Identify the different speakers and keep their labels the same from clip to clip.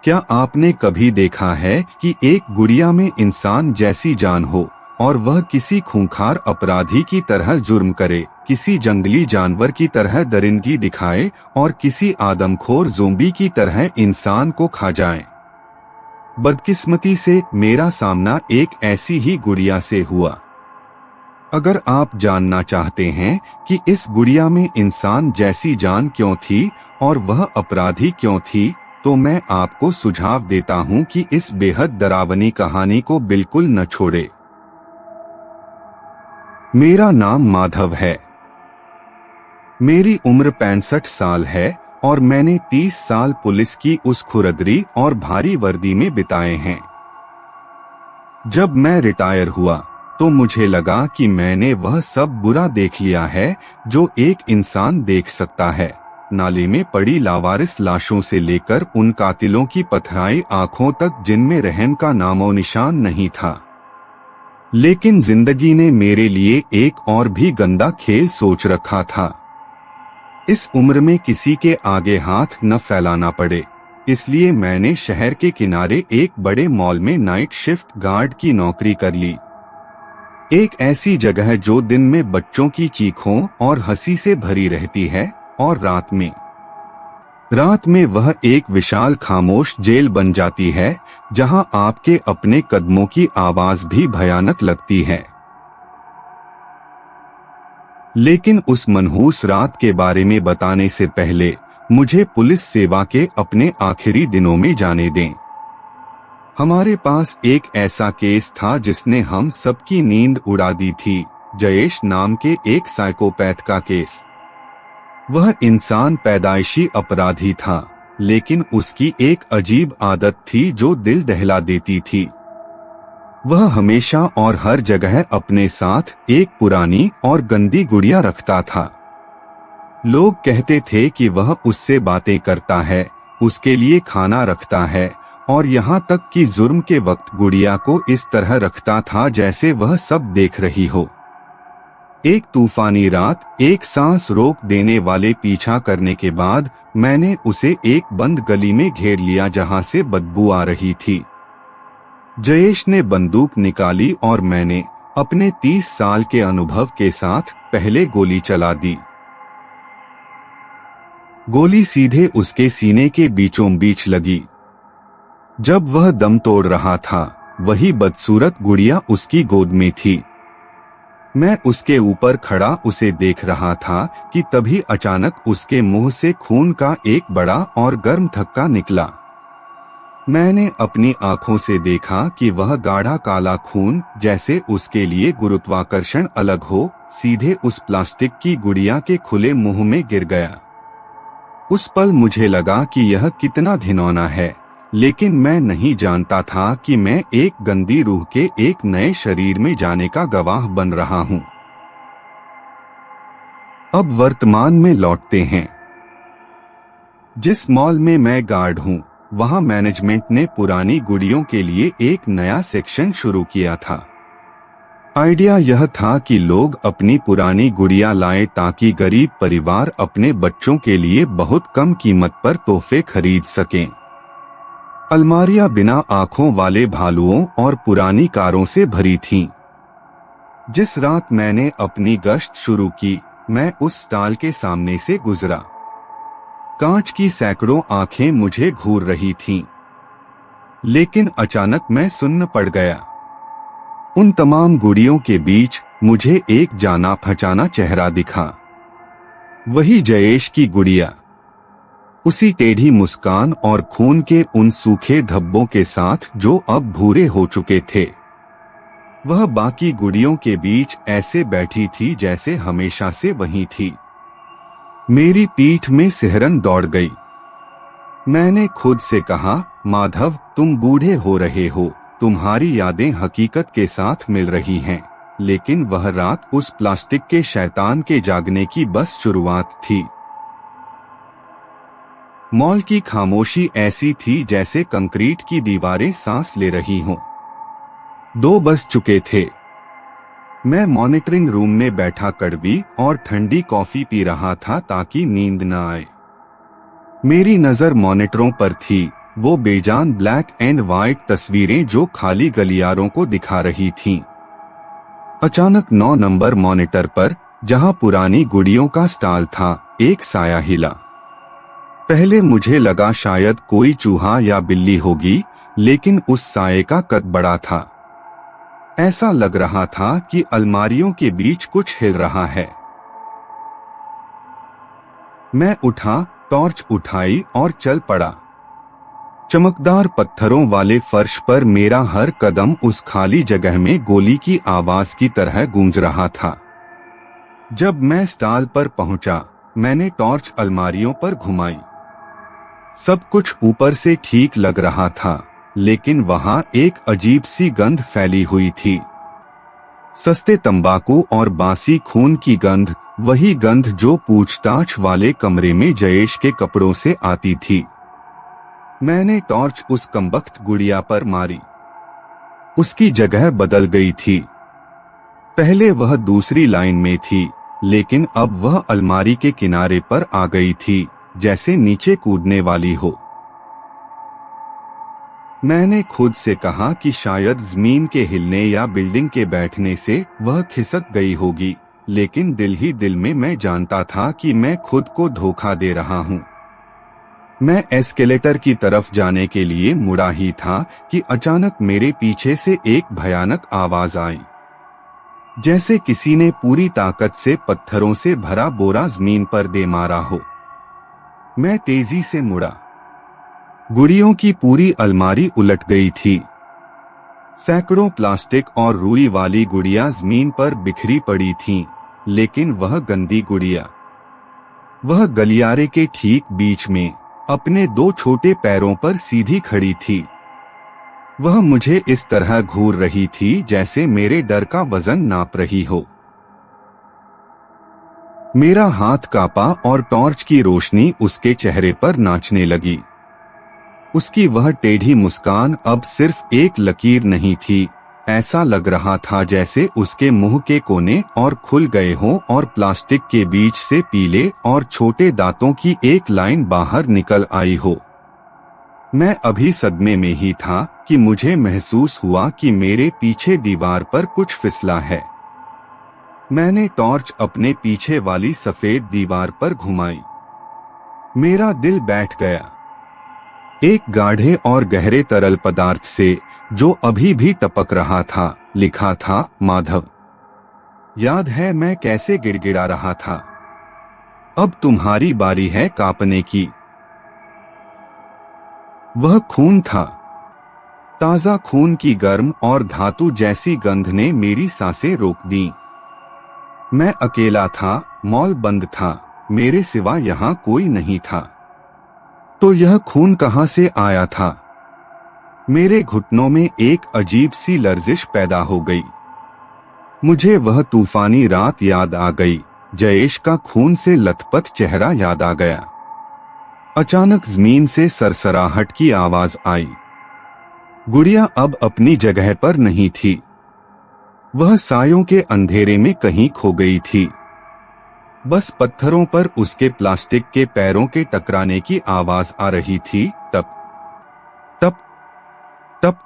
Speaker 1: क्या आपने कभी देखा है कि एक गुड़िया में इंसान जैसी जान हो और वह किसी खूंखार अपराधी की तरह जुर्म करे, किसी जंगली जानवर की तरह दरिंदगी दिखाए और किसी आदमखोर ज़ोंबी की तरह इंसान को खा जाए? बदकिस्मती से मेरा सामना एक ऐसी ही गुड़िया से हुआ। अगर आप जानना चाहते हैं कि इस गुड़िया में इंसान जैसी जान क्यों थी और वह अपराधी क्यों थी, तो मैं आपको सुझाव देता हूं कि इस बेहद डरावनी कहानी को बिल्कुल न छोड़े। मेरा नाम माधव है। मेरी उम्र 65 साल है और मैंने 30 साल पुलिस की उस खुरदरी और भारी वर्दी में बिताए हैं। जब मैं रिटायर हुआ तो मुझे लगा कि मैंने वह सब बुरा देख लिया है जो एक इंसान देख सकता है। नाले में पड़ी लावारिस लाशों से लेकर उन कातिलों की पथराई आंखों तक जिनमें रहम का नामो निशान नहीं था। लेकिन जिंदगी ने मेरे लिए एक और भी गंदा खेल सोच रखा था। इस उम्र में किसी के आगे हाथ न फैलाना पड़े, इसलिए मैंने शहर के किनारे एक बड़े मॉल में नाइट शिफ्ट गार्ड की नौकरी कर ली। एक ऐसी जगह जो दिन में बच्चों की चीखों और हंसी से भरी रहती है और रात में वह एक विशाल खामोश जेल बन जाती है, जहां आपके अपने कदमों की आवाज भी भयानक लगती है। लेकिन उस मनहूस रात के बारे में बताने से पहले मुझे पुलिस सेवा के अपने आखिरी दिनों में जाने दें। हमारे पास एक ऐसा केस था जिसने हम सबकी नींद उड़ा दी थी, जयेश नाम के एक साइकोपैथ का केस। वह इंसान पैदाइशी अपराधी था, लेकिन उसकी एक अजीब आदत थी जो दिल दहला देती थी। वह हमेशा और हर जगह अपने साथ एक पुरानी और गंदी गुड़िया रखता था। लोग कहते थे कि वह उससे बातें करता है, उसके लिए खाना रखता है और यहाँ तक कि जुर्म के वक्त गुड़िया को इस तरह रखता था जैसे वह सब देख रही हो। एक तूफानी रात एक सांस रोक देने वाले पीछा करने के बाद मैंने उसे एक बंद गली में घेर लिया जहां से बदबू आ रही थी। जयेश ने बंदूक निकाली और मैंने अपने 30 साल के अनुभव के साथ पहले गोली चला दी। गोली सीधे उसके सीने के बीचों बीच लगी। जब वह दम तोड़ रहा था, वही बदसूरत गुड़िया उसकी गोद में थी। मैं उसके ऊपर खड़ा उसे देख रहा था कि तभी अचानक उसके मुंह से खून का एक बड़ा और गर्म थक्का निकला। मैंने अपनी आंखों से देखा कि वह गाढ़ा काला खून, जैसे उसके लिए गुरुत्वाकर्षण अलग हो, सीधे उस प्लास्टिक की गुड़िया के खुले मुंह में गिर गया। उस पल मुझे लगा कि यह कितना घिनौना है, लेकिन मैं नहीं जानता था कि मैं एक गंदी रूह के एक नए शरीर में जाने का गवाह बन रहा हूं। अब वर्तमान में लौटते हैं। जिस मॉल में मैं गार्ड हूं, वहां मैनेजमेंट ने पुरानी गुड़ियों के लिए एक नया सेक्शन शुरू किया था। आइडिया यह था कि लोग अपनी पुरानी गुड़िया लाएं ताकि गरीब परिवार अपने बच्चों के लिए बहुत कम कीमत पर तोहफे खरीद सकें। अलमारियां बिना आंखों वाले भालुओं और पुरानी कारों से भरी थीं। जिस रात मैंने अपनी गश्त शुरू की, मैं उस स्टॉल के सामने से गुजरा। कांच की सैकड़ों आंखें मुझे घूर रही थीं। लेकिन अचानक मैं सुन्न पड़ गया। उन तमाम गुड़ियों के बीच मुझे एक जाना पहचाना चेहरा दिखा। वही जयेश की गुड़िया, उसी टेढ़ी मुस्कान और खून के उन सूखे धब्बों के साथ जो अब भूरे हो चुके थे। वह बाकी गुड़ियों के बीच ऐसे बैठी थी जैसे हमेशा से वहीं थी। मेरी पीठ में सिहरन दौड़ गई। मैंने खुद से कहा, माधव, तुम बूढ़े हो रहे हो, तुम्हारी यादें हकीकत के साथ मिल रही हैं। लेकिन वह रात उस प्लास्टिक के शैतान के जागने की बस शुरुआत थी। मॉल की खामोशी ऐसी थी जैसे कंक्रीट की दीवारें सांस ले रही हों। 2 बज चुके थे। मैं मॉनिटरिंग रूम में बैठा कड़वी और ठंडी कॉफी पी रहा था ताकि नींद न आए। मेरी नजर मॉनिटरों पर थी, वो बेजान ब्लैक एंड व्हाइट तस्वीरें जो खाली गलियारों को दिखा रही थीं। अचानक 9 नंबर मॉनिटर पर, जहां पुरानी गुड़ियों का स्टॉल था, एक साया हिला। पहले मुझे लगा शायद कोई चूहा या बिल्ली होगी, लेकिन उस साये का कद बड़ा था। ऐसा लग रहा था कि अलमारियों के बीच कुछ हिल रहा है। मैं उठा, टॉर्च उठाई और चल पड़ा। चमकदार पत्थरों वाले फर्श पर मेरा हर कदम उस खाली जगह में गोली की आवाज की तरह गूंज रहा था। जब मैं स्टॉल पर पहुंचा, मैंने टॉर्च अलमारियों पर घुमाई। सब कुछ ऊपर से ठीक लग रहा था, लेकिन वहां एक अजीब सी गंध फैली हुई थी। सस्ते तंबाकू और बासी खून की गंध, वही गंध जो पूछताछ वाले कमरे में जयेश के कपड़ों से आती थी। मैंने टॉर्च उस कमबख्त गुड़िया पर मारी। उसकी जगह बदल गई थी। पहले वह दूसरी लाइन में थी, लेकिन अब वह अलमारी के किनारे पर आ गई थी, जैसे नीचे कूदने वाली हो। मैंने खुद से कहा कि शायद जमीन के हिलने या बिल्डिंग के बैठने से वह खिसक गई होगी, लेकिन दिल ही दिल में मैं जानता था कि मैं खुद को धोखा दे रहा हूँ। मैं एस्केलेटर की तरफ जाने के लिए मुड़ा ही था कि अचानक मेरे पीछे से एक भयानक आवाज आई, जैसे किसी ने पूरी ताकत से पत्थरों से भरा बोरा जमीन पर दे मारा हो। मैं तेजी से मुड़ा। गुड़ियों की पूरी अलमारी उलट गई थी। सैकड़ों प्लास्टिक और रुई वाली गुड़ियां जमीन पर बिखरी पड़ी थीं, लेकिन वह गंदी गुड़िया, वह गलियारे के ठीक बीच में अपने 2 छोटे पैरों पर सीधी खड़ी थी। वह मुझे इस तरह घूर रही थी जैसे मेरे डर का वजन नाप रही हो। मेरा हाथ कांपा और टॉर्च की रोशनी उसके चेहरे पर नाचने लगी। उसकी वह टेढ़ी मुस्कान अब सिर्फ एक लकीर नहीं थी, ऐसा लग रहा था जैसे उसके मुंह के कोने और खुल गए हों और प्लास्टिक के बीच से पीले और छोटे दांतों की एक लाइन बाहर निकल आई हो। मैं अभी सदमे में ही था कि मुझे महसूस हुआ कि मेरे पीछे दीवार पर कुछ फिसला है। मैंने टॉर्च अपने पीछे वाली सफेद दीवार पर घुमाई। मेरा दिल बैठ गया। एक गाढ़े और गहरे तरल पदार्थ से, जो अभी भी टपक रहा था, लिखा था माधव। याद है मैं कैसे गिड़गिड़ा रहा था? अब तुम्हारी बारी है कांपने की। वह खून था। ताजा खून की गर्म और धातु जैसी गंध ने मेरी सांसें रोक दी। मैं अकेला था, मॉल बंद था, मेरे सिवा यहाँ कोई नहीं था। तो यह खून कहां से आया था? मेरे घुटनों में एक अजीब सी लर्जिश पैदा हो गई। मुझे वह तूफानी रात याद आ गई, जयेश का खून से लथपथ चेहरा याद आ गया। अचानक जमीन से सरसराहट की आवाज आई। गुड़िया अब अपनी जगह पर नहीं थी। वह सायों के अंधेरे में कहीं खो गई थी। बस पत्थरों पर उसके प्लास्टिक के पैरों के टकराने की आवाज आ रही थी। टप टप टप,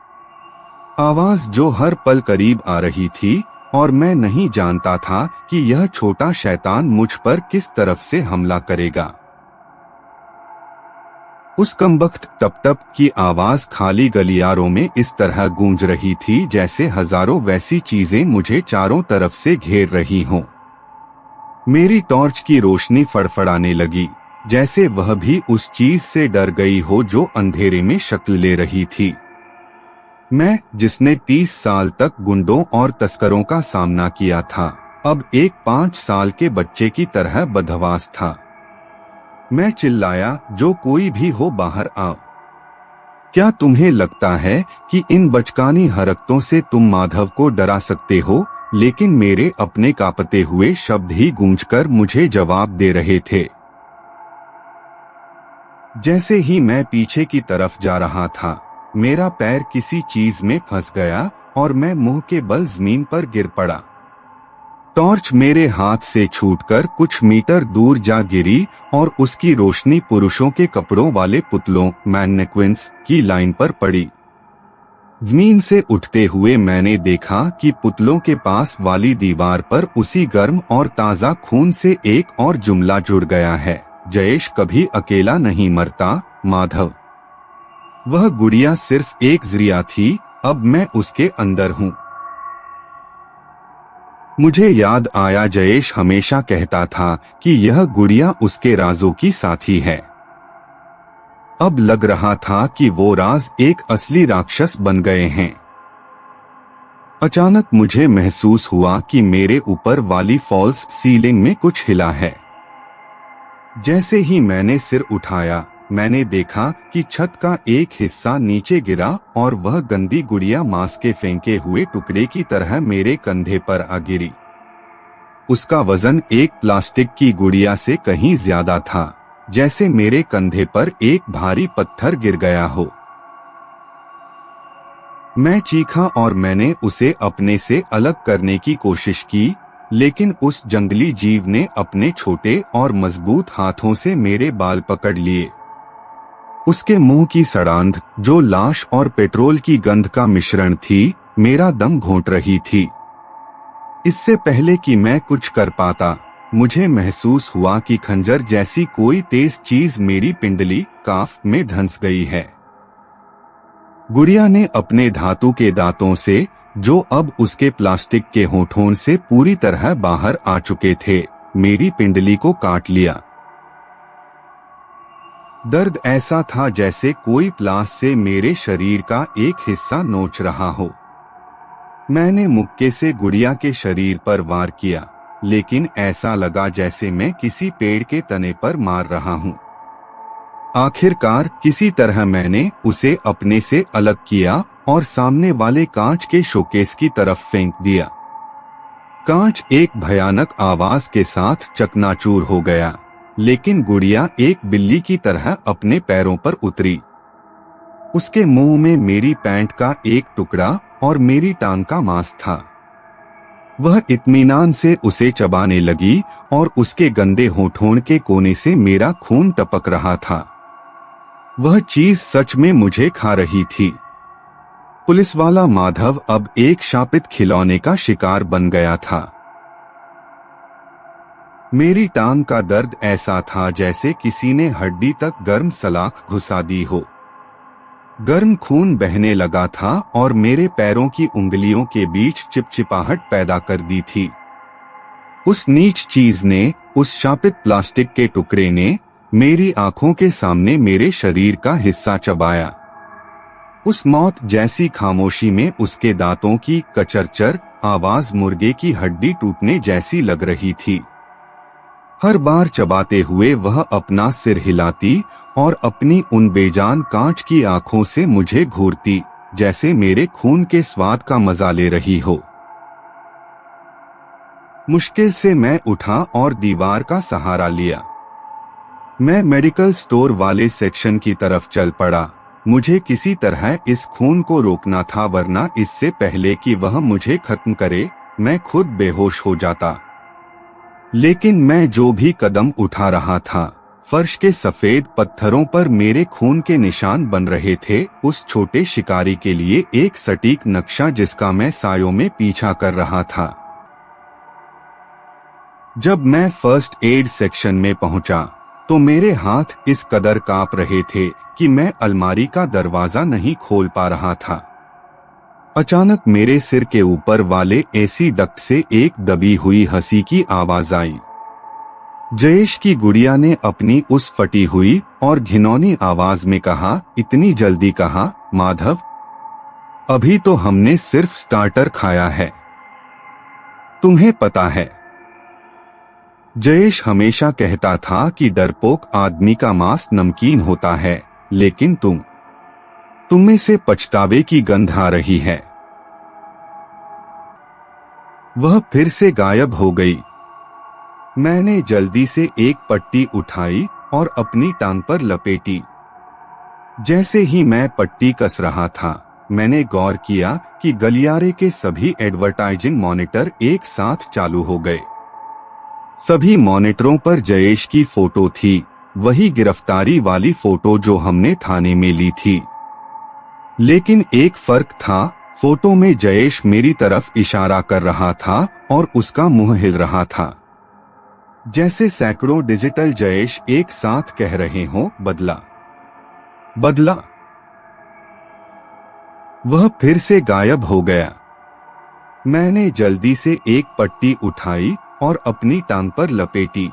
Speaker 1: आवाज जो हर पल करीब आ रही थी, और मैं नहीं जानता था कि यह छोटा शैतान मुझ पर किस तरफ से हमला करेगा। उस कमबख्त टप टप की आवाज खाली गलियारों में इस तरह गूंज रही थी जैसे हजारों वैसी चीजें मुझे चारों तरफ से घेर रही हों। मेरी टॉर्च की रोशनी फड़फड़ाने लगी, जैसे वह भी उस चीज से डर गई हो जो अंधेरे में शक्ल ले रही थी। मैं, जिसने 30 साल तक गुंडों और तस्करों का सामना किया था, अब एक 5 साल के बच्चे की तरह बदहवास था। मैं चिल्लाया, जो कोई भी हो बाहर आओ। क्या तुम्हें लगता है कि इन बचकानी हरकतों से तुम माधव को डरा सकते हो? लेकिन मेरे अपने कांपते हुए शब्द ही गूंजकर मुझे जवाब दे रहे थे। जैसे ही मैं पीछे की तरफ जा रहा था, मेरा पैर किसी चीज में फंस गया और मैं मुंह के बल जमीन पर गिर पड़ा। टॉर्च मेरे हाथ से छूटकर कुछ मीटर दूर जा गिरी और उसकी रोशनी पुरुषों के कपड़ों वाले पुतलों मैनेक्विन्स की लाइन पर पड़ी। नींद से उठते हुए मैंने देखा कि पुतलों के पास वाली दीवार पर उसी गर्म और ताजा खून से एक और जुमला जुड़ गया है, जयेश कभी अकेला नहीं मरता माधव। वह गुड़िया सिर्फ एक जरिया थी, अब मैं उसके अंदर हूँ। मुझे याद आया जयेश हमेशा कहता था कि यह गुड़िया उसके राजों की साथी है। अब लग रहा था कि वो राज एक असली राक्षस बन गए हैं। अचानक मुझे महसूस हुआ कि मेरे ऊपर वाली फॉल्स सीलिंग में कुछ हिला है। जैसे ही मैंने सिर उठाया, मैंने देखा कि छत का एक हिस्सा नीचे गिरा और वह गंदी गुड़िया मांस के फेंके हुए टुकड़े की तरह मेरे कंधे पर आ गिरी। उसका वजन एक प्लास्टिक की गुड़िया से कहीं ज्यादा था, जैसे मेरे कंधे पर एक भारी पत्थर गिर गया हो। मैं चीखा और मैंने उसे अपने से अलग करने की कोशिश की, लेकिन उस जंगली जीव ने अपने छोटे और मजबूत हाथों से मेरे बाल पकड़ लिए। उसके मुंह की सड़ांध, जो लाश और पेट्रोल की गंध का मिश्रण थी, मेरा दम घोंट रही थी। इससे पहले कि मैं कुछ कर पाता, मुझे महसूस हुआ कि खंजर जैसी कोई तेज चीज मेरी पिंडली काफ में धंस गई है। गुड़िया ने अपने धातु के दांतों से, जो अब उसके प्लास्टिक के होठों से पूरी तरह बाहर आ चुके थे, मेरी पिंडली को काट लिया। दर्द ऐसा था जैसे कोई प्लास से मेरे शरीर का एक हिस्सा नोच रहा हो। मैंने मुक्के से गुड़िया के शरीर पर वार किया, लेकिन ऐसा लगा जैसे मैं किसी पेड़ के तने पर मार रहा हूं। आखिरकार किसी तरह मैंने उसे अपने से अलग किया और सामने वाले कांच के शोकेस की तरफ फेंक दिया। कांच एक भयानक आवाज के साथ चकनाचूर हो गया, लेकिन गुड़िया एक बिल्ली की तरह अपने पैरों पर उतरी। उसके मुंह में मेरी पैंट का एक टुकड़ा और मेरी टांग का मांस था। वह इत्मीनान से उसे चबाने लगी और उसके गंदे होठों के कोने से मेरा खून टपक रहा था। वह चीज सच में मुझे खा रही थी। पुलिस वाला माधव अब एक शापित खिलौने का शिकार बन गया था। मेरी टांग का दर्द ऐसा था जैसे किसी ने हड्डी तक गर्म सलाख घुसा दी हो। गर्म खून बहने लगा था और मेरे पैरों की उंगलियों के बीच चिपचिपाहट पैदा कर दी थी। उस नीच चीज ने, उस शापित प्लास्टिक के टुकड़े ने, मेरी आंखों के सामने मेरे शरीर का हिस्सा चबाया। उस मौत जैसी खामोशी में उसके दांतों की कचरचर आवाज मुर्गे की हड्डी टूटने जैसी लग रही थी। हर बार चबाते हुए वह अपना सिर हिलाती और अपनी उन बेजान कांच की आंखों से मुझे घूरती, जैसे मेरे खून के स्वाद का मजा ले रही हो। मुश्किल से मैं उठा और दीवार का सहारा लिया। मैं मेडिकल स्टोर वाले सेक्शन की तरफ चल पड़ा। मुझे किसी तरह इस खून को रोकना था, वरना इससे पहले कि वह मुझे खत्म करे, मैं खुद बेहोश हो जाता। लेकिन मैं जो भी कदम उठा रहा था, फर्श के सफेद पत्थरों पर मेरे खून के निशान बन रहे थे, उस छोटे शिकारी के लिए एक सटीक नक्शा जिसका मैं सायों में पीछा कर रहा था। जब मैं फर्स्ट एड सेक्शन में पहुंचा, तो मेरे हाथ इस कदर कांप रहे थे कि मैं अलमारी का दरवाजा नहीं खोल पा रहा था। अचानक मेरे सिर के ऊपर वाले एसी डक्ट से एक दबी हुई हंसी की आवाज आई। जयेश की गुड़िया ने अपनी उस फटी हुई और घिनौनी आवाज में कहा, इतनी जल्दी कहा माधव? अभी तो हमने सिर्फ स्टार्टर खाया है। तुम्हें पता है, जयेश हमेशा कहता था कि डरपोक आदमी का मांस नमकीन होता है, लेकिन तुम में से पछतावे की गंध आ रही है। वह फिर से गायब हो गई। मैंने जल्दी से एक पट्टी उठाई और अपनी टांग पर लपेटी। जैसे ही मैं पट्टी कस रहा था, मैंने गौर किया कि गलियारे के सभी एडवर्टाइजिंग मॉनिटर एक साथ चालू हो गए। सभी मॉनिटरों पर जयेश की फोटो थी, वही गिरफ्तारी वाली फोटो जो हमने थाने में ली थी। लेकिन एक फर्क था, फोटो में जयेश मेरी तरफ इशारा कर रहा था और उसका मुंह हिल रहा था, जैसे सैकड़ों डिजिटल जयेश एक साथ कह रहे हों, बदला बदला। वह फिर से गायब हो गया। मैंने जल्दी से एक पट्टी उठाई और अपनी टांग पर लपेटी।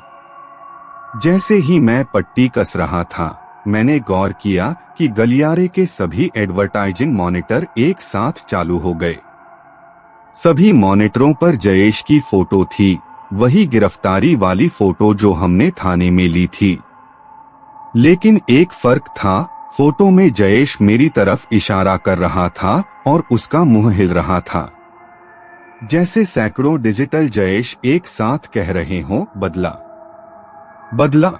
Speaker 1: जैसे ही मैं पट्टी कस रहा था, मैंने गौर किया कि गलियारे के सभी एडवर्टाइजिंग मॉनिटर एक साथ चालू हो गए। सभी मॉनिटरों पर जयेश की फोटो थी, वही गिरफ्तारी वाली फोटो जो हमने थाने में ली थी। लेकिन एक फर्क था, फोटो में जयेश मेरी तरफ इशारा कर रहा था और उसका मुंह हिल रहा था, जैसे सैकड़ों डिजिटल जयेश एक साथ कह रहे हों, बदला बदला।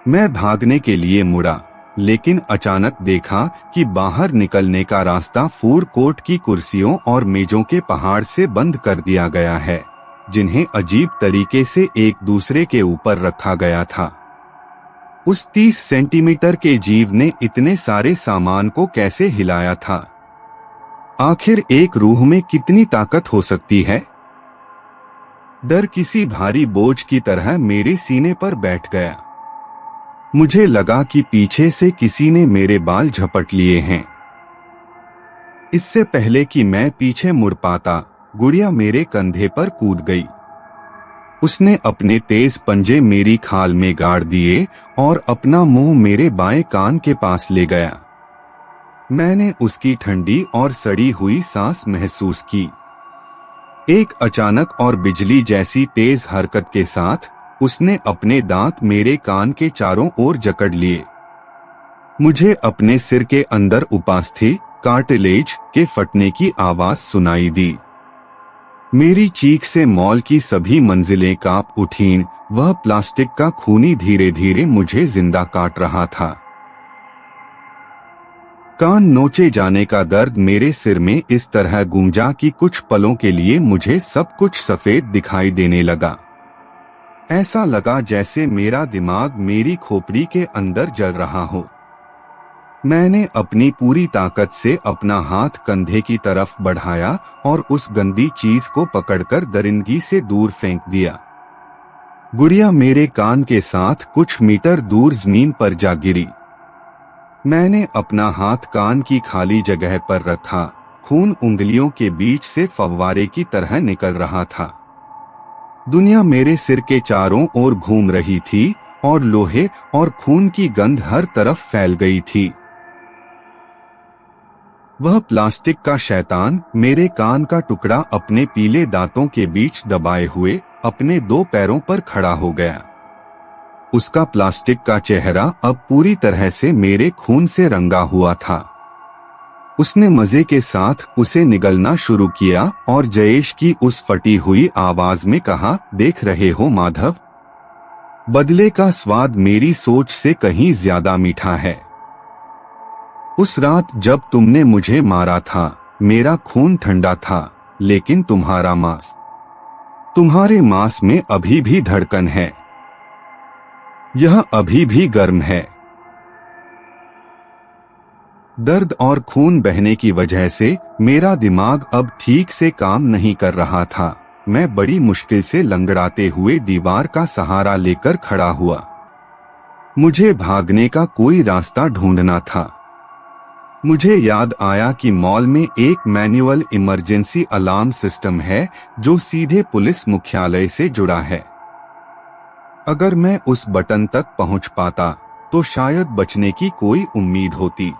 Speaker 1: मैं भागने के लिए मुड़ा, लेकिन अचानक देखा कि बाहर निकलने का रास्ता फूड कोर्ट की कुर्सियों और मेजों के पहाड़ से बंद कर दिया गया है, जिन्हें अजीब तरीके से एक दूसरे के ऊपर रखा गया था। उस 30 सेंटीमीटर के जीव ने इतने सारे सामान को कैसे हिलाया था? आखिर एक रूह में कितनी ताकत हो सकती है? डर किसी भारी बोझ की तरह मेरे सीने पर बैठ गया। मुझे लगा कि पीछे से किसी ने मेरे बाल झपट लिए हैं। इससे पहले कि मैं पीछे मुड़ पाता, गुड़िया मेरे कंधे पर कूद गई। उसने अपने तेज पंजे मेरी खाल में गाड़ दिए और अपना मुंह मेरे बाएं कान के पास ले गया। मैंने उसकी ठंडी और सड़ी हुई सांस महसूस की। एक अचानक और बिजली जैसी तेज हरकत के साथ उसने अपने दांत मेरे कान के चारों ओर जकड़ लिए। मुझे अपने सिर के अंदर उपस्थित कार्टिलेज के फटने की आवाज सुनाई दी। मेरी चीख से मॉल की सभी मंजिलें कांप उठीं। वह प्लास्टिक का खूनी धीरे धीरे मुझे जिंदा काट रहा था। कान नोचे जाने का दर्द मेरे सिर में इस तरह गूंजा कि कुछ पलों के लिए मुझे सब कुछ सफेद दिखाई देने लगा। ऐसा लगा जैसे मेरा दिमाग मेरी खोपड़ी के अंदर जल रहा हो। मैंने अपनी पूरी ताकत से अपना हाथ कंधे की तरफ बढ़ाया और उस गंदी चीज को पकड़कर दरिंदगी से दूर फेंक दिया। गुड़िया मेरे कान के साथ कुछ मीटर दूर जमीन पर जा गिरी। मैंने अपना हाथ कान की खाली जगह पर रखा। खून उंगलियों के बीच से फव्वारे की तरह निकल रहा था। दुनिया मेरे सिर के चारों ओर घूम रही थी और लोहे और खून की गंध हर तरफ फैल गई थी। वह प्लास्टिक का शैतान मेरे कान का टुकड़ा अपने पीले दांतों के बीच दबाए हुए अपने 2 पैरों पर खड़ा हो गया। उसका प्लास्टिक का चेहरा अब पूरी तरह से मेरे खून से रंगा हुआ था। उसने मजे के साथ उसे निगलना शुरू किया और जयेश की उस फटी हुई आवाज में कहा, देख रहे हो माधव, बदले का स्वाद मेरी सोच से कहीं ज्यादा मीठा है। उस रात जब तुमने मुझे मारा था, मेरा खून ठंडा था, लेकिन तुम्हारे मांस में अभी भी धड़कन है। यह अभी भी गर्म है। दर्द और खून बहने की वजह से मेरा दिमाग अब ठीक से काम नहीं कर रहा था। मैं बड़ी मुश्किल से लंगड़ाते हुए दीवार का सहारा लेकर खड़ा हुआ। मुझे भागने का कोई रास्ता ढूंढना था। मुझे याद आया कि मॉल में एक मैनुअल इमरजेंसी अलार्म सिस्टम है जो सीधे पुलिस मुख्यालय से जुड़ा है। अगर मैं उस बटन तक पहुंच पाता तो शायद बचने की कोई उम्मीद होती।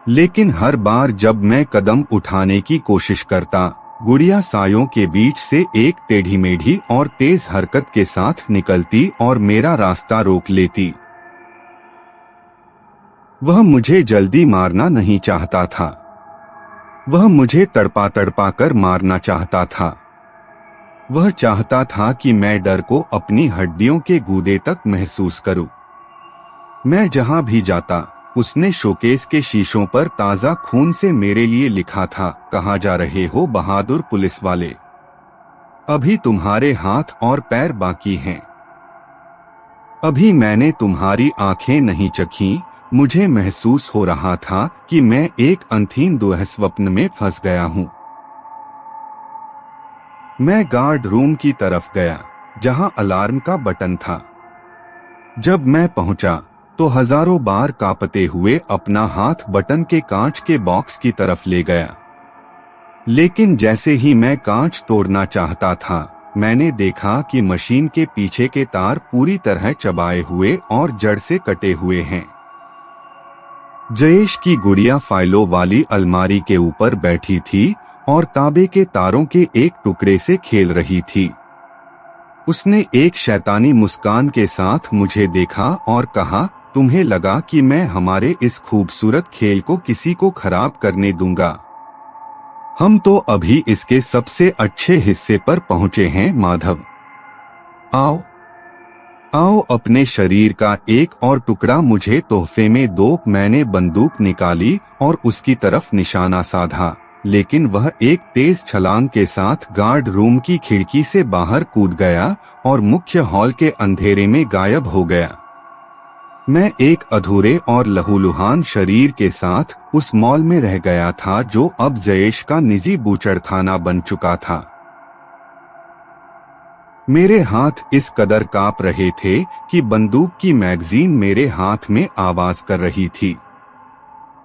Speaker 1: लेकिन हर बार जब मैं कदम उठाने की कोशिश करता, गुड़िया सायों के बीच से एक टेढ़ी मेढ़ी और तेज हरकत के साथ निकलती और मेरा रास्ता रोक लेती। वह मुझे जल्दी मारना नहीं चाहता था। वह मुझे तड़पा तड़पा कर मारना चाहता था। वह चाहता था कि मैं डर को अपनी हड्डियों के गूदे तक महसूस करूं। मैं जहां भी जाता, उसने शोकेस के शीशों पर ताजा खून से मेरे लिए लिखा था, कहाँ जा रहे हो बहादुर पुलिस वाले, अभी तुम्हारे हाथ और पैर बाकी हैं। अभी मैंने तुम्हारी आंखें नहीं चखी। मुझे महसूस हो रहा था कि मैं एक अंधीन दुःस्वप्न में फंस गया हूँ। मैं गार्ड रूम की तरफ गया, जहां अलार्म का बटन था। जब मैं पहुंचा तो हजारों बार कांपते हुए अपना हाथ बटन के कांच के बॉक्स की तरफ ले गया। लेकिन जैसे ही मैं कांच तोड़ना चाहता था, मैंने देखा कि मशीन के पीछे के तार पूरी तरह चबाए हुए और जड़ से कटे हुए हैं। जयेश की गुड़िया फाइलों वाली अलमारी के ऊपर बैठी थी और तांबे के तारों के एक टुकड़े से खेल रही थी। उसने एक शैतानी मुस्कान के साथ मुझे देखा और कहा, तुम्हें लगा कि मैं हमारे इस खूबसूरत खेल को किसी को खराब करने दूंगा? हम तो अभी इसके सबसे अच्छे हिस्से पर पहुंचे हैं माधव। आओ आओ, अपने शरीर का एक और टुकड़ा मुझे तोहफे में दो। मैंने बंदूक निकाली और उसकी तरफ निशाना साधा, लेकिन वह एक तेज छलांग के साथ गार्ड रूम की खिड़की से बाहर कूद गया और मुख्य हॉल के अंधेरे में गायब हो गया। मैं एक अधूरे और लहूलुहान शरीर के साथ उस मॉल में रह गया था जो अब जयेश का निजी बूचड़खाना बन चुका था। मेरे हाथ इस कदर कांप रहे थे कि बंदूक की मैगजीन मेरे हाथ में आवाज कर रही थी।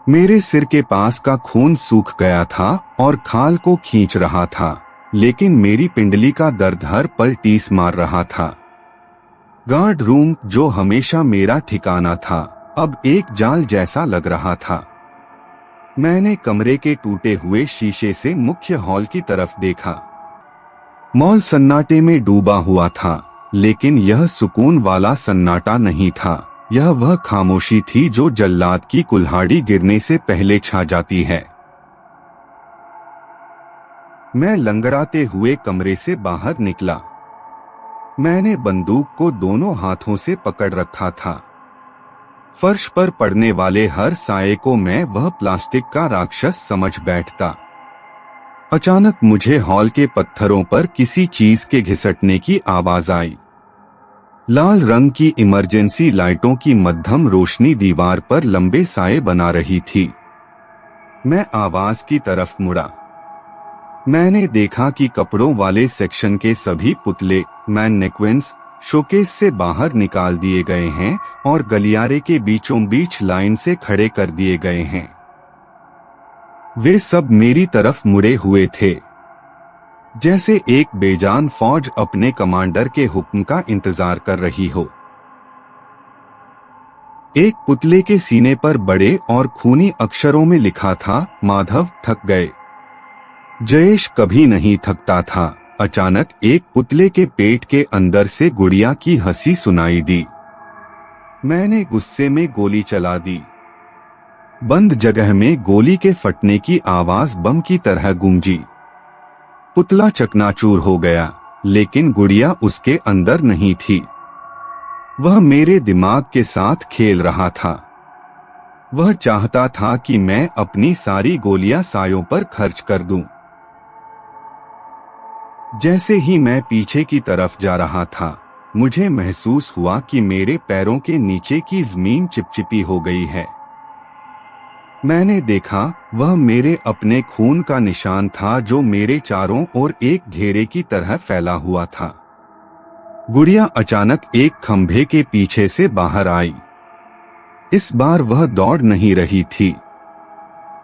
Speaker 1: मेरे सिर के पास का खून सूख गया था और खाल को खींच रहा था, लेकिन मेरी पिंडली का दर्द हर पल टीस मार रहा था। गार्ड रूम, जो हमेशा मेरा ठिकाना था, अब एक जाल जैसा लग रहा था। मैंने कमरे के टूटे हुए शीशे से मुख्य हॉल की तरफ देखा। मॉल सन्नाटे में डूबा हुआ था, लेकिन यह सुकून वाला सन्नाटा नहीं था। यह वह खामोशी थी जो जल्लाद की कुल्हाड़ी गिरने से पहले छा जाती है। मैं लंगड़ाते हुए कमरे से बाहर निकला। मैंने बंदूक को दोनों हाथों से पकड़ रखा था। फर्श पर पड़ने वाले हर साये को मैं वह प्लास्टिक का राक्षस समझ बैठता। अचानक मुझे हॉल के पत्थरों पर किसी चीज के घिसटने की आवाज आई। लाल रंग की इमरजेंसी लाइटों की मध्यम रोशनी दीवार पर लंबे साये बना रही थी। मैं आवाज की तरफ मुड़ा। मैंने देखा कि कपड़ों वाले सेक्शन के सभी पुतले, मैननेक्विन्स, शोकेस से बाहर निकाल दिए गए हैं और गलियारे के बीचों बीच लाइन से खड़े कर दिए गए हैं। वे सब मेरी तरफ मुड़े हुए थे, जैसे एक बेजान फौज अपने कमांडर के हुक्म का इंतजार कर रही हो। एक पुतले के सीने पर बड़े और खूनी अक्षरों में लिखा था, माधव थक गए। जयेश कभी नहीं थकता था। अचानक एक पुतले के पेट के अंदर से गुड़िया की हंसी सुनाई दी। मैंने गुस्से में गोली चला दी। बंद जगह में गोली के फटने की आवाज बम की तरह गूंजी। पुतला चकनाचूर हो गया, लेकिन गुड़िया उसके अंदर नहीं थी। वह मेरे दिमाग के साथ खेल रहा था। वह चाहता था कि मैं अपनी सारी गोलियां सायों पर खर्च कर दूं। जैसे ही मैं पीछे की तरफ जा रहा था, मुझे महसूस हुआ कि मेरे पैरों के नीचे की जमीन चिपचिपी हो गई है। मैंने देखा वह मेरे अपने खून का निशान था जो मेरे चारों ओर एक घेरे की तरह फैला हुआ था। गुड़िया अचानक एक खंभे के पीछे से बाहर आई। इस बार वह दौड़ नहीं रही थी।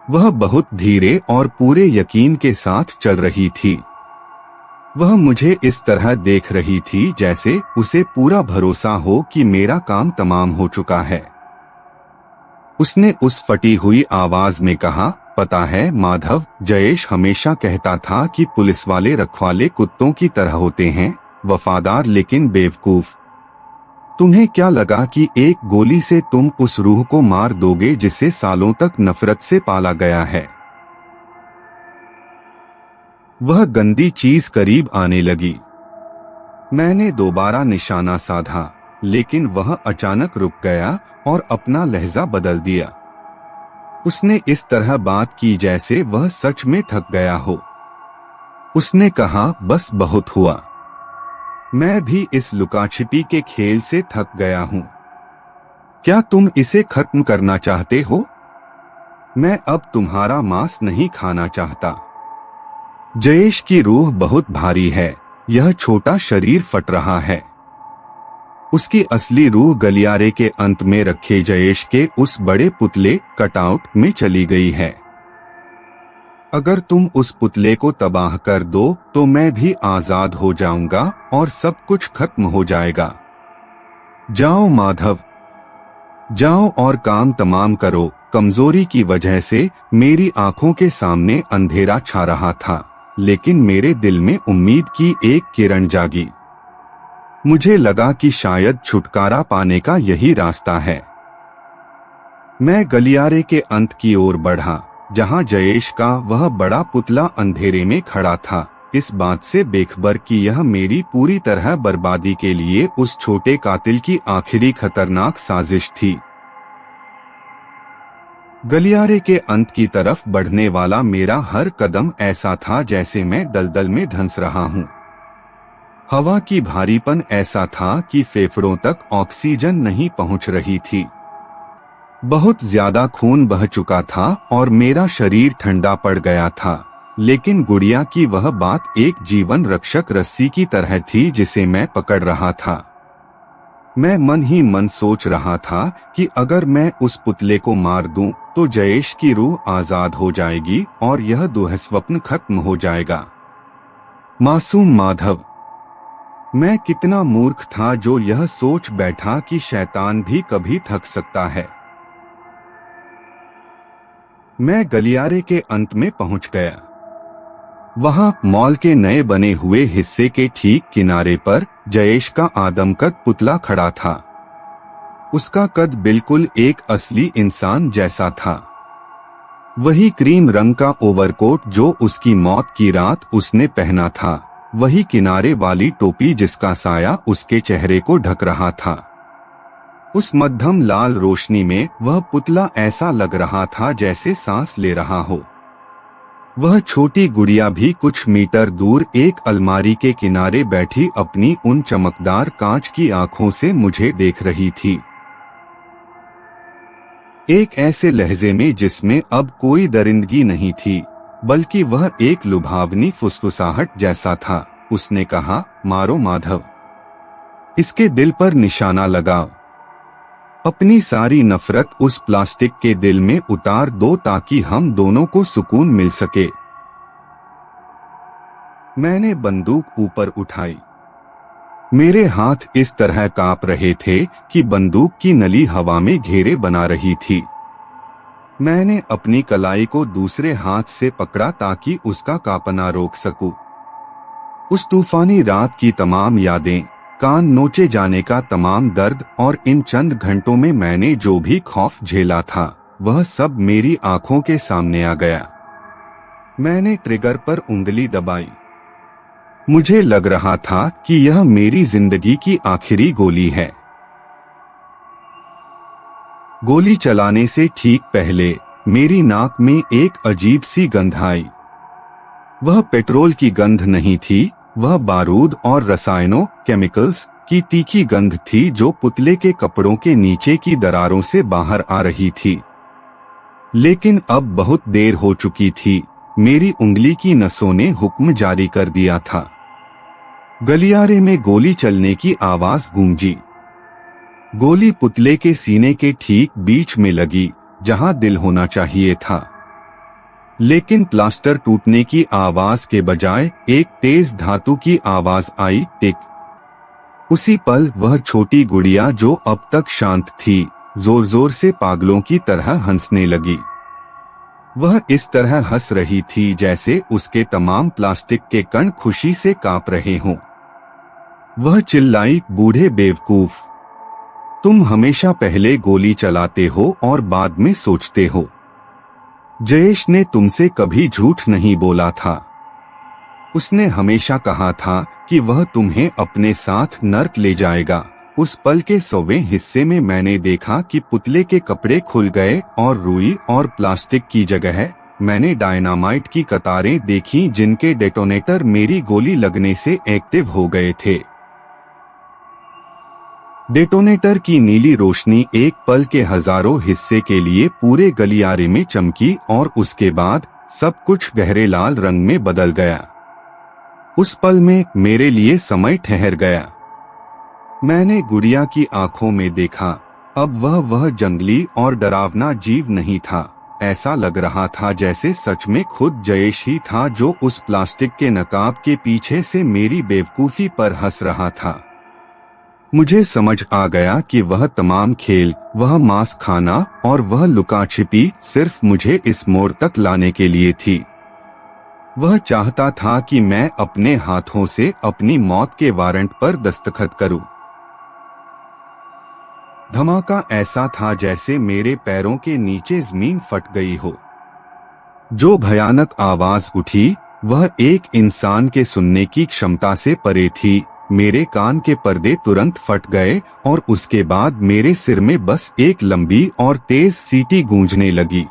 Speaker 1: वह बहुत धीरे और पूरे यकीन के साथ चल रही थी। वह मुझे इस तरह देख रही थी जैसे उसे पूरा भरोसा हो कि मेरा काम तमाम हो चुका है। उसने उस फटी हुई आवाज में कहा, पता है माधव, जयेश हमेशा कहता था कि पुलिस वाले रखवाले कुत्तों की तरह होते हैं, वफादार लेकिन बेवकूफ। तुम्हें क्या लगा कि एक गोली से तुम उस रूह को मार दोगे जिसे सालों तक नफरत से पाला गया है? वह गंदी चीज करीब आने लगी। मैंने दोबारा निशाना साधा, लेकिन वह अचानक रुक गया और अपना लहजा बदल दिया। उसने इस तरह बात की जैसे वह सच में थक गया हो। उसने कहा, बस बहुत हुआ। मैं भी इस लुकाछिपी के खेल से थक गया हूं। क्या तुम इसे खत्म करना चाहते हो? मैं अब तुम्हारा मांस नहीं खाना चाहता। जयेश की रूह बहुत भारी है। यह छोटा शरीर फट रहा है। उसकी असली रूह गलियारे के अंत में रखे जयेश के उस बड़े पुतले कटआउट में चली गई है। अगर तुम उस पुतले को तबाह कर दो तो मैं भी आजाद हो जाऊंगा और सब कुछ खत्म हो जाएगा। जाओ माधव, जाओ और काम तमाम करो। कमजोरी की वजह से मेरी आंखों के सामने अंधेरा छा रहा था, लेकिन मेरे दिल में उम्मीद की एक किरण जागी। मुझे लगा कि शायद छुटकारा पाने का यही रास्ता है। मैं गलियारे के अंत की ओर बढ़ा, जहां जयेश का वह बड़ा पुतला अंधेरे में खड़ा था, इस बात से बेखबर कि यह मेरी पूरी तरह बर्बादी के लिए उस छोटे कातिल की आखिरी खतरनाक साजिश थी। गलियारे के अंत की तरफ बढ़ने वाला मेरा हर कदम ऐसा था जैसे मैं दलदल में धंस रहा हूं। हवा की भारीपन ऐसा था कि फेफड़ों तक ऑक्सीजन नहीं पहुंच रही थी। बहुत ज्यादा खून बह चुका था और मेरा शरीर ठंडा पड़ गया था, लेकिन गुड़िया की वह बात एक जीवन रक्षक रस्सी की तरह थी जिसे मैं पकड़ रहा था। मैं मन ही मन सोच रहा था कि अगर मैं उस पुतले को मार दूं तो जयेश की रूह आजाद हो जाएगी और यह दुःस्वप्न खत्म हो जाएगा। मासूम माधव, मैं कितना मूर्ख था जो यह सोच बैठा कि शैतान भी कभी थक सकता है। मैं गलियारे के अंत में पहुंच गया। वहां मॉल के नए बने हुए हिस्से के ठीक किनारे पर जयेश का आदमकद पुतला खड़ा था। उसका कद बिल्कुल एक असली इंसान जैसा था। वही क्रीम रंग का ओवरकोट जो उसकी मौत की रात उसने पहना था, वही किनारे वाली टोपी जिसका साया उसके चेहरे को ढक रहा था। उस मध्यम लाल रोशनी में वह पुतला ऐसा लग रहा था जैसे सांस ले रहा हो। वह छोटी गुड़िया भी कुछ मीटर दूर एक अलमारी के किनारे बैठी अपनी उन चमकदार कांच की आंखों से मुझे देख रही थी। एक ऐसे लहजे में जिसमें अब कोई दरिंदगी नहीं थी, बल्कि वह एक लुभावनी फुसफुसाहट जैसा था। उसने कहा, मारो माधव, इसके दिल पर निशाना लगाओ। अपनी सारी नफरत उस प्लास्टिक के दिल में उतार दो ताकि हम दोनों को सुकून मिल सके। मैंने बंदूक ऊपर उठाई। मेरे हाथ इस तरह कांप रहे थे कि बंदूक की नली हवा में घेरे बना रही थी। मैंने अपनी कलाई को दूसरे हाथ से पकड़ा ताकि उसका कांपना रोक सकूं। उस तूफानी रात की तमाम यादें, कान नोचे जाने का तमाम दर्द और इन चंद घंटों में मैंने जो भी खौफ झेला था, वह सब मेरी आंखों के सामने आ गया। मैंने ट्रिगर पर उंगली दबाई। मुझे लग रहा था कि यह मेरी जिंदगी की आखिरी गोली है। गोली चलाने से ठीक पहले मेरी नाक में एक अजीब सी गंध आई। वह पेट्रोल की गंध नहीं थी, वह बारूद और रसायनों केमिकल्स की तीखी गंध थी जो पुतले के कपड़ों के नीचे की दरारों से बाहर आ रही थी। लेकिन अब बहुत देर हो चुकी थी। मेरी उंगली की नसों ने हुक्म जारी कर दिया था। गलियारे में गोली चलने की आवाज गूंजी। गोली पुतले के सीने के ठीक बीच में लगी, जहां दिल होना चाहिए था। लेकिन प्लास्टर टूटने की आवाज के बजाय एक तेज धातु की आवाज आई, टिक। उसी पल वह छोटी गुड़िया जो अब तक शांत थी, जोर जोर से पागलों की तरह हंसने लगी। वह इस तरह हंस रही थी जैसे उसके तमाम प्लास्टिक के कण खुशी से कांप रहे हों। वह चिल्लाई, बूढ़े बेवकूफ, तुम हमेशा पहले गोली चलाते हो और बाद में सोचते हो। जयेश ने तुमसे कभी झूठ नहीं बोला था। उसने हमेशा कहा था कि वह तुम्हें अपने साथ नर्क ले जाएगा, उस पल के 100वें हिस्से में मैंने देखा कि पुतले के कपड़े खुल गए और रुई और प्लास्टिक की जगह मैंने डायनामाइट की कतारें देखी जिनके डेटोनेटर मेरी गोली लगने से एक्टिव हो गए थे। डेटोनेटर की नीली रोशनी एक पल के हजारों हिस्से के लिए पूरे गलियारे में चमकी और उसके बाद सब कुछ गहरे लाल रंग में बदल गया। उस पल में मेरे लिए समय ठहर गया। मैंने गुड़िया की आंखों में देखा। अब वह जंगली और डरावना जीव नहीं था। ऐसा लग रहा था जैसे सच में खुद जयेश ही था जो उस प्लास्टिक के नकाब के पीछे से मेरी बेवकूफी पर हंस रहा था। मुझे समझ आ गया कि वह तमाम खेल, वह मांस खाना और वह लुका छिपी सिर्फ मुझे इस मोड़ तक लाने के लिए थी। वह चाहता था कि मैं अपने हाथों से अपनी मौत के वारंट पर दस्तखत करूं। धमाका ऐसा था जैसे मेरे पैरों के नीचे जमीन फट गई हो। जो भयानक आवाज उठी वह एक इंसान के सुनने की क्षमता से परे थी। मेरे कान के पर्दे तुरंत फट गए और उसके बाद मेरे सिर में बस एक लंबी और तेज सीटी गूंजने लगी।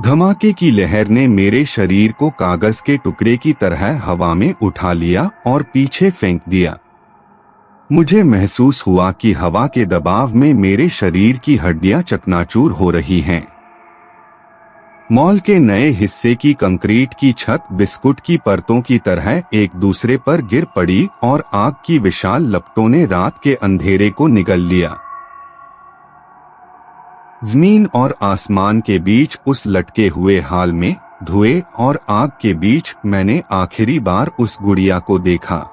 Speaker 1: धमाके की लहर ने मेरे शरीर को कागज के टुकड़े की तरह हवा में उठा लिया और पीछे फेंक दिया। मुझे महसूस हुआ कि हवा के दबाव में मेरे शरीर की हड्डियां चकनाचूर हो रही हैं। मॉल के नए हिस्से की कंक्रीट की छत बिस्कुट की परतों की तरह एक दूसरे पर गिर पड़ी और आग की विशाल लपटों ने रात के अंधेरे को निगल लिया। जमीन और आसमान के बीच उस लटके हुए हाल में धुएं और आग के बीच मैंने आखिरी बार उस गुड़िया को देखा।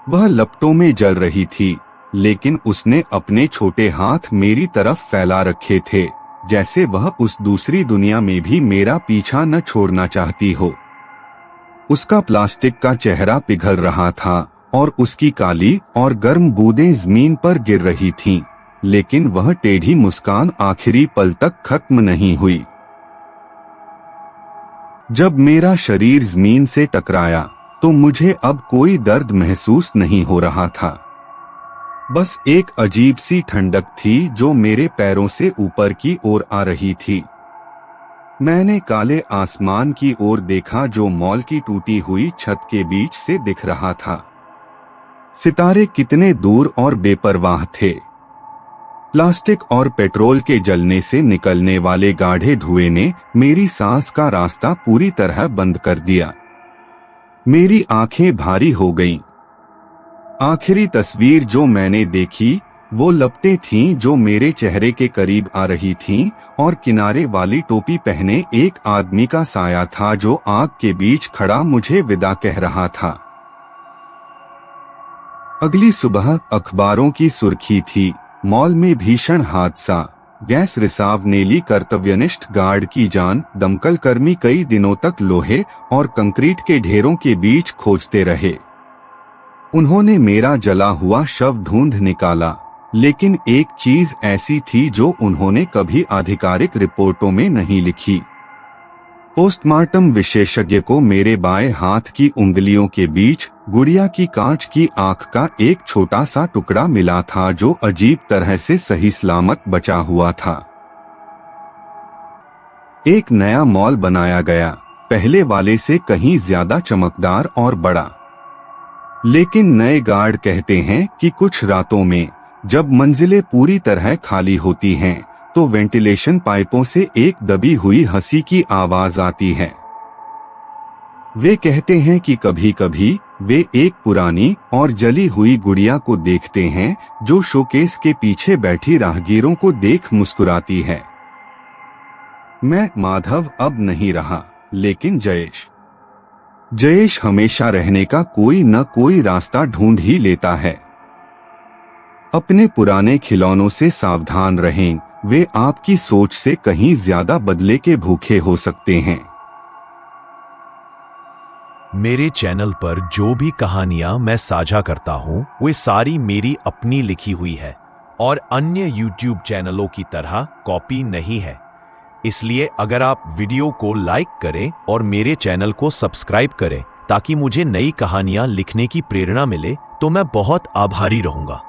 Speaker 1: वह लपटों में जल रही थी, लेकिन उसने अपने छोटे हाथ मेरी तरफ फैला रखे थे, जैसे वह उस दूसरी दुनिया में भी मेरा पीछा न छोड़ना चाहती हो। उसका प्लास्टिक का चेहरा पिघल रहा था और उसकी काली और गर्म बूंदें जमीन पर गिर रही थीं, लेकिन वह टेढ़ी मुस्कान आखिरी पल तक खत्म नहीं हुई। जब मेरा शरीर जमीन से टकराया तो मुझे अब कोई दर्द महसूस नहीं हो रहा था। बस एक अजीब सी ठंडक थी जो मेरे पैरों से ऊपर की ओर आ रही थी। मैंने काले आसमान की ओर देखा जो मॉल की टूटी हुई छत के बीच से दिख रहा था। सितारे कितने दूर और बेपरवाह थे। प्लास्टिक और पेट्रोल के जलने से निकलने वाले गाढ़े धुएं ने मेरी सांस का रास्ता पूरी तरह बंद कर दिया। मेरी आंखें भारी हो गईं। आखिरी तस्वीर जो मैंने देखी वो लपटें थीं जो मेरे चेहरे के करीब आ रही थीं और किनारे वाली टोपी पहने एक आदमी का साया था जो आग के बीच खड़ा मुझे विदा कह रहा था। अगली सुबह अखबारों की सुर्खी थी, मॉल में भीषण हादसा, गैस रिसाव ने ली कर्तव्यनिष्ठ गार्ड की जान। दमकल कर्मी कई दिनों तक लोहे और कंक्रीट के ढेरों के बीच खोजते रहे। उन्होंने मेरा जला हुआ शव ढूंढ निकाला, लेकिन एक चीज ऐसी थी जो उन्होंने कभी आधिकारिक रिपोर्टों में नहीं लिखी। पोस्टमार्टम विशेषज्ञ को मेरे बाएं हाथ की उंगलियों के बीच गुड़िया की कांच की आंख का एक छोटा सा टुकड़ा मिला था जो अजीब तरह से सही सलामत बचा हुआ था। एक नया मॉल बनाया गया, पहले वाले से कहीं ज्यादा चमकदार और बड़ा। लेकिन नए गार्ड कहते हैं कि कुछ रातों में जब मंजिलें पूरी तरह खाली होती हैं तो वेंटिलेशन पाइपों से एक दबी हुई हंसी की आवाज आती है। वे कहते हैं कि कभी-कभी वे एक पुरानी और जली हुई गुड़िया को देखते हैं जो शोकेस के पीछे बैठी राहगीरों को देख मुस्कुराती है। मैं माधव अब नहीं रहा, लेकिन जयेश हमेशा रहने का कोई न कोई रास्ता ढूंढ ही लेता है। अपने पुराने खिलौनों से सावधान रहें, वे आपकी सोच से कहीं ज्यादा बदले के भूखे हो सकते हैं।
Speaker 2: मेरे चैनल पर जो भी कहानियां मैं साझा करता हूं, वे सारी मेरी अपनी लिखी हुई है और अन्य YouTube चैनलों की तरह कॉपी नहीं है। इसलिए अगर आप वीडियो को लाइक करें और मेरे चैनल को सब्सक्राइब करें ताकि मुझे नई कहानियां लिखने की प्रेरणा मिले, तो मैं बहुत आभारी रहूंगा।